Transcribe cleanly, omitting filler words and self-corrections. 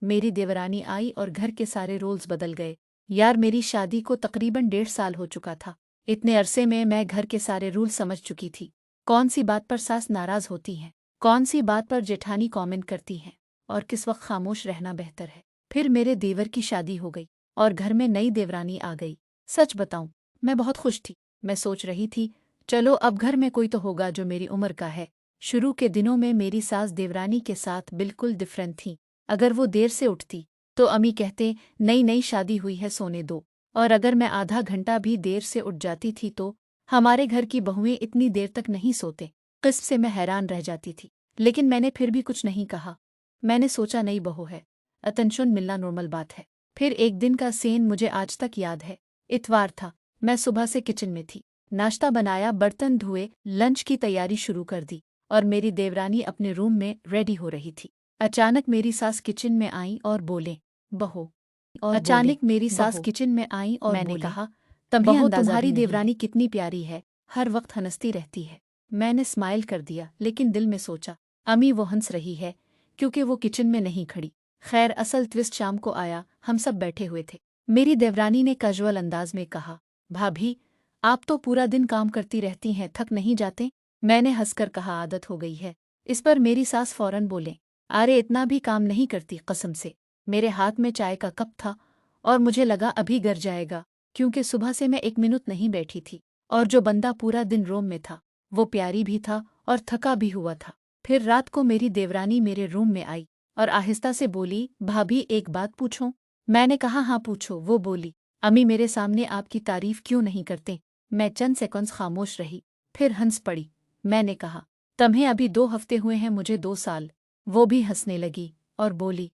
मेरी देवरानी आई और घर के सारे रूल्स बदल गए। यार, मेरी शादी को तकरीबन 1.5 साल हो चुका था। इतने अरसे में मैं घर के सारे रूल समझ चुकी थी। कौन सी बात पर सास नाराज होती है, कौन सी बात पर जेठानी कमेंट करती है और किस वक्त खामोश रहना बेहतर है। फिर मेरे देवर की शादी हो गई और घर में नई देवरानी आ गई। सच बताऊं, मैं बहुत खुश थी। मैं सोच रही थी, चलो अब घर में कोई तो होगा जो मेरी उम्र का है। शुरू के दिनों में मेरी सास देवरानी के साथ बिल्कुल डिफरेंट थी। अगर वो देर से उठती तो अम्मी कहते, नई नई शादी हुई है, सोने दो। और अगर मैं आधा घंटा भी देर से उठ जाती थी तो हमारे घर की बहुएं इतनी देर तक नहीं सोते। किस्म से मैं हैरान रह जाती थी, लेकिन मैंने फिर भी कुछ नहीं कहा। मैंने सोचा, नई बहू है, अटेंशन मिलना नॉर्मल बात है। फिर एक दिन का सीन मुझे आज तक याद है। इतवार था, मैं सुबह से किचन में थी। नाश्ता बनाया, बर्तन धोए, लंच की तैयारी शुरू कर दी और मेरी देवरानी अपने रूम में रेडी हो रही थी। अचानक मेरी सास किचन में आई और बोले, बहू। अचानक मेरी सास किचन में आई और मैंने कहा, तुम्हें अंदाजा तुम्हारी देवरानी कितनी प्यारी है, हर वक्त हंसती रहती है। मैंने स्माइल कर दिया, लेकिन दिल में सोचा, अम्मी वो हंस रही है क्योंकि वो किचन में नहीं खड़ी। खैर, असल ट्विस्ट शाम को आया। हम सब बैठे हुए थे। मेरी देवरानी ने कैजुअल अंदाज में कहा, भाभी, आप तो पूरा दिन काम करती रहती हैं, थक नहीं जाते? मैंने हंसकर कहा, आदत हो गई है। इस पर मेरी सास फौरन बोले, अरे इतना भी काम नहीं करती कसम से। मेरे हाथ में चाय का कप था और मुझे लगा अभी गिर जाएगा, क्योंकि सुबह से मैं एक मिनट नहीं बैठी थी और जो बंदा पूरा दिन रूम में था वो प्यारी भी था और थका भी हुआ था। फिर रात को मेरी देवरानी मेरे रूम में आई और आहिस्ता से बोली, भाभी एक बात पूछूं? मैंने कहा, हाँ पूछो। वो बोली, अम्मी मेरे सामने आपकी तारीफ क्यों नहीं करते? मैं चंद सेकंड्स खामोश रही, फिर हंस पड़ी। मैंने कहा, तुम्हें अभी 2 हफ्ते हुए हैं, मुझे 2 साल। वो भी हंसने लगी और बोली,